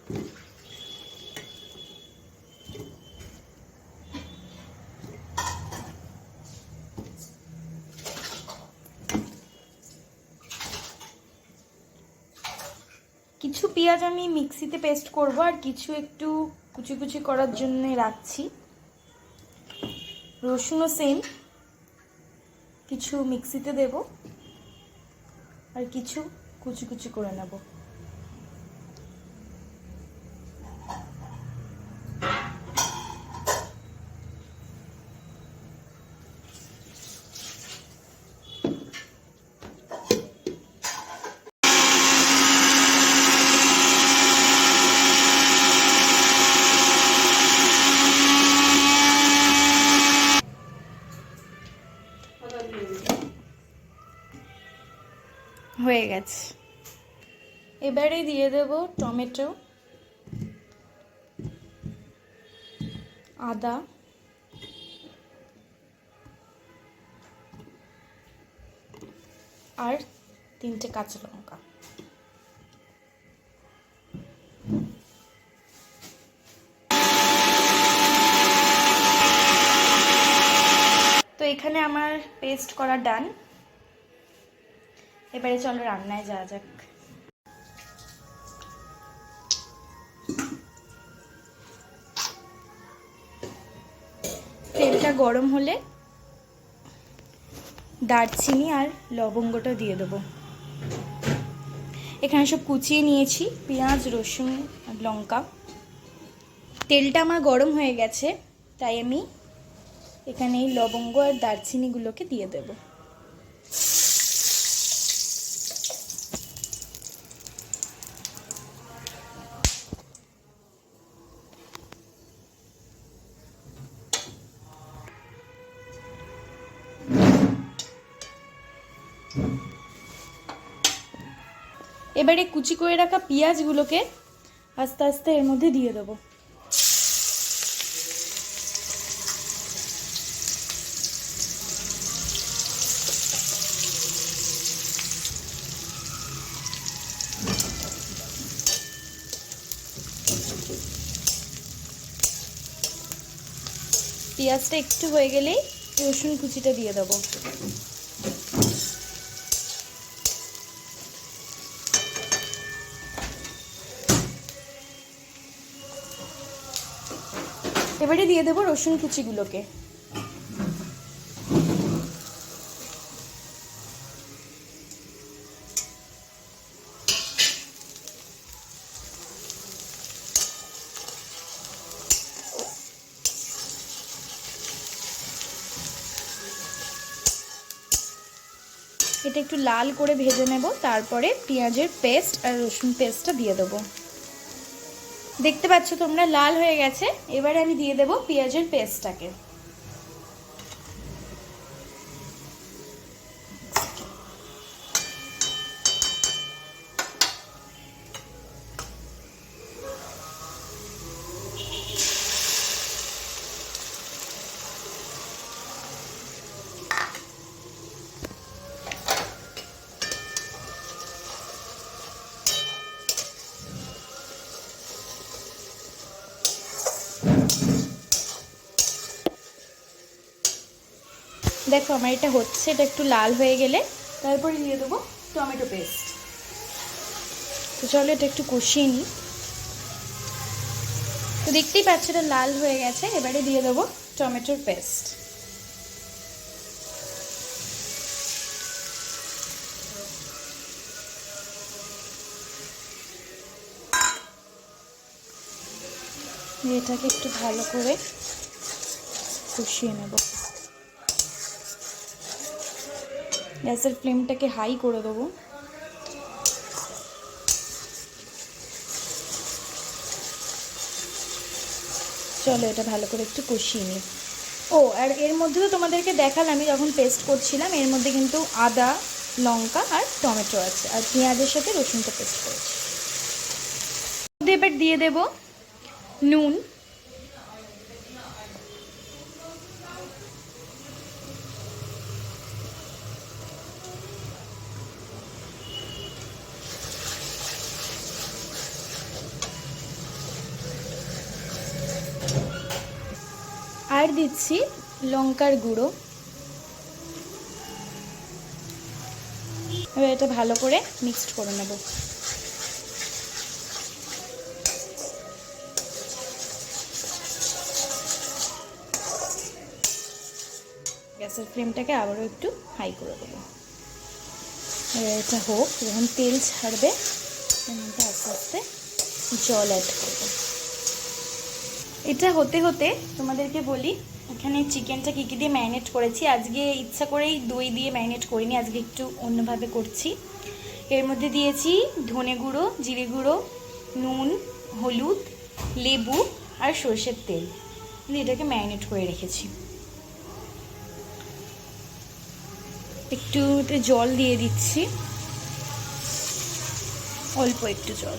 কিছু পেঁয়াজ আমি মিক্সিতে পেস্ট করব, আর কিছু একটু কুচি কুচি করার জন্য রাখছি। রসুনও সেম, কিছু মিক্সিতে দেব আর কিছু কুচি কুচি করে নেব। হয়ে গেছে। এবারে দিয়ে দেব টমেটো, আদা, আর 3টে কাঁচা লঙ্কা। তো এখানে আমার পেস্ট করা ডান। এবারে চলো রান্নায় যাওয়া যাক। তেলটা গরম হলে দারচিনি আর লবঙ্গটা দিয়ে দেবো। এখানে সব কুচিয়ে নিয়েছি, পেঁয়াজ, রসুন আর লঙ্কা। তেলটা আমার গরম হয়ে গেছে, তাই আমি এখানে এই লবঙ্গ আর দারচিনিগুলোকে দিয়ে দেবো। এবারে কুচি করে রাখা পেঁয়াজগুলোকে আস্তে আস্তে এর মধ্যে দিয়ে দেবো। পেঁয়াজটা একটু হয়ে গেলেই রসুন কুচিটা দিয়ে দেবো। এবারে দিয়ে দেবো রসুন কুচিগুলোকে। এটা একটু লাল করে ভেজে নেব, তারপরে পেঁয়াজের পেস্ট আর রসুন পেস্টটা দিয়ে দেবো। দেখতে পাচ্ছ তোমরা লাল হয়ে গেছে। এবারে আমি দিয়ে দেবো পেঁয়াজের পেস্টটাকে। দেখো আমার এটা হচ্ছে, এটা একটু লাল হয়ে গেলে তারপরে দিয়ে দেবো টমেটো পেস্ট। তো চলো এটা একটু কষিয়ে নিই। তো দেখতেই পাচ্ছ এটা লাল হয়ে গেছে। এবারে দিয়ে দেবো টমেটোর পেস্ট। এটাকে একটু ভালো করে কষিয়ে নেব। গ্যাসের ফ্লেমটাকে হাই করে দেবো। চলো এটা ভালো করে একটু কষিয়ে নিই। ও আর এর মধ্যে তো তোমাদেরকে দেখালাম, আমি যখন পেস্ট করছিলাম এর মধ্যে কিন্তু আদা, লঙ্কা আর টমেটো আছে, আর পেঁয়াজের সাথে রসুনটা পেস্ট করেছি। এবার দিয়ে দেব নুন, আর দিচ্ছি লঙ্কার গুঁড়ো। এবার এটা ভালো করে মিক্সড করে নেব। গ্যাসের ফ্লেমটাকে আবারও একটু হাই করে দেবো। এটা হোক, যখন তেল ছাড়বে এর মধ্যে আস্তে আস্তে জল অ্যাড করব। এটা হতে হতে তোমাদেরকে বলি এখানে চিকেনটা কী কী দিয়ে ম্যারিনেট করেছি। আজকে ইচ্ছা করেই দই দিয়ে ম্যারিনেট করিনি, আজকে একটু অন্যভাবে করছি। এর মধ্যে দিয়েছি ধনে গুঁড়ো, জিরে গুঁড়ো, নুন, হলুদ, লেবু আর সরষের তেল দিয়ে এটাকে ম্যারিনেট করে রেখেছি। একটু জল দিয়ে দিচ্ছি, অল্প একটু জল।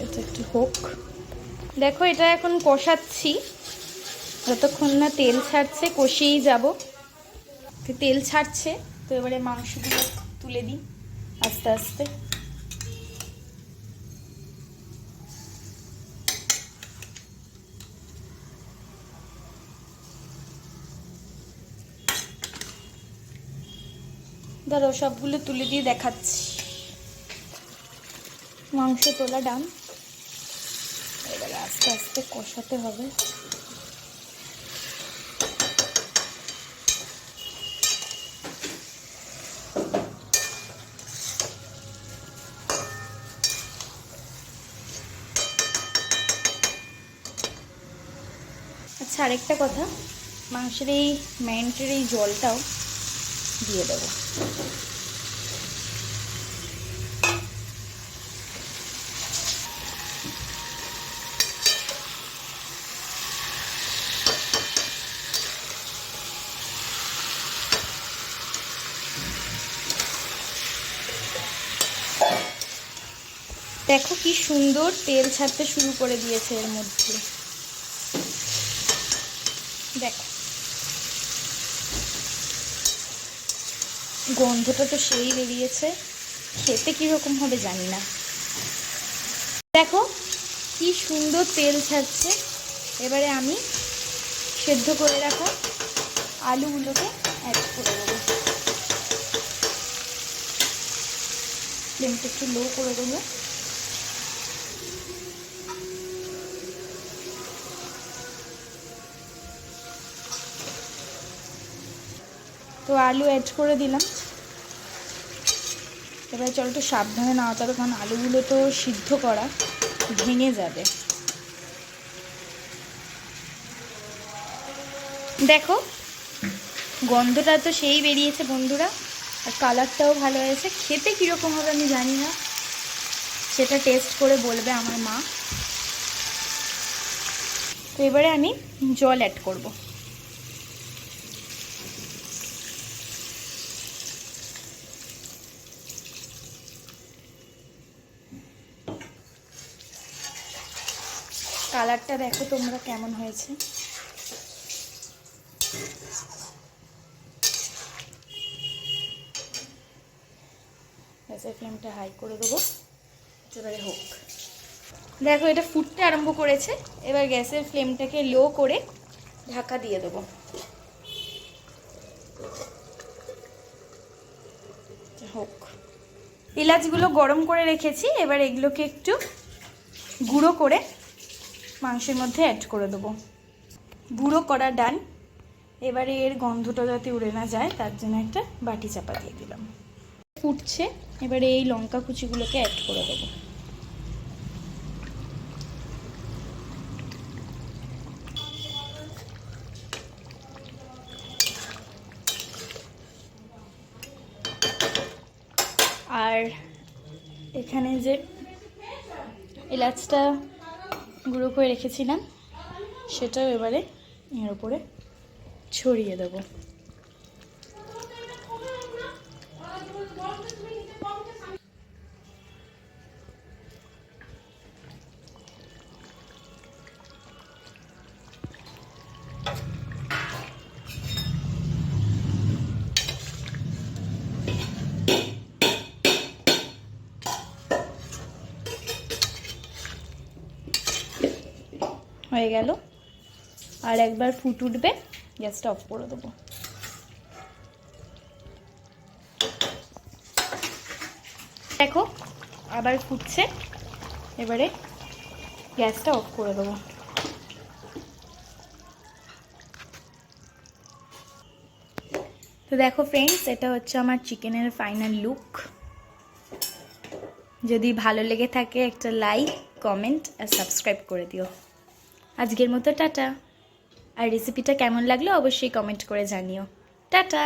এটা একটু হোক। দেখো এটা এখন কষাচ্ছি, যতক্ষণ না তেল ছাড়ছে কষিয়েই যাব। তেল ছাড়ছে, তো এবারে মাংসগুলো তুলে দিই আস্তে আস্তে। ধরো সবগুলো তুলে দিয়ে দেখাচ্ছি। মাংস তোলা ডান, এবারে আস্তে আস্তে কষাতে হবে। আচ্ছা, আরেকটা কথা, মাংসের এই ম্যারিনেটের এই জলটাও দিয়ে দেবো। দেখো কি সুন্দর তেল ছাড়তে শুরু করে দিয়েছে এর মধ্যে। দেখো গন্ধটা তো সেই বেরিয়েছে, খেতে কীরকম হবে জানি না। দেখো কি সুন্দর তেল ছাড়ছে। এবারে আমি সেদ্ধ করে রাখা আলুগুলোকে অ্যাড করে দেবো। ফ্লেমটা একটু লো করে দেবো। তো আলু অ্যাড করে দিলাম। এবার চলো একটু সাবধানে নাড়াতে হবে, কারণ আলুগুলো তো সিদ্ধ করা, ভেঙে যাবে। দেখো গন্ধটা তো সেই বেরিয়েছে বন্ধুরা, আর কালারটাও ভালো হয়েছে। খেতে কীরকম হবে আমি জানি না, সেটা টেস্ট করে বলবে আমার মা। তো এবারে আমি জল অ্যাড করব। কালারটা দেখো তোমরা কেমন হয়েছে। গ্যাসের ফ্লেমটা হাই করে দেবো। এবারে হোক। দেখো এটা ফুটতে আরম্ভ করেছে। এবার গ্যাসের ফ্লেমটাকে লো করে ঢাকা দিয়ে দেবো। হোক। এলাচগুলো গরম করে রেখেছি, এবার এগুলোকে একটু গুঁড়ো করে মাংসের মধ্যে অ্যাড করে দেবো। গুঁড়ো করা ডান। এবারে এর গন্ধটা যাতে উড়ে না যায় তার জন্য একটা বাটি চাপা দিয়ে দিলাম। ফুটছে, এবারে এই লঙ্কা কুচিগুলোকে অ্যাড করে দেবো। আর এখানে যে এলাচটা গুঁড়ো করে রেখেছিলাম সেটাও এবারে এর উপরে ছড়িয়ে দেবো। হয়ে গেল। আর একবার ফুট উঠবে, গ্যাসটা অফ করে দেবো। দেখো আবার ফুটছে, এবারে গ্যাসটা অফ করে দেবো। তো দেখো ফ্রেন্ডস, এটা হচ্ছে আমার চিকেনের ফাইনাল লুক। যদি ভালো লেগে থাকে একটা লাইক, কমেন্ট আর সাবস্ক্রাইব করে দিও। আজকের মতো টাটা। আর রেসিপিটা কেমন লাগলো অবশ্যই কমেন্ট করে জানিও। টাটা।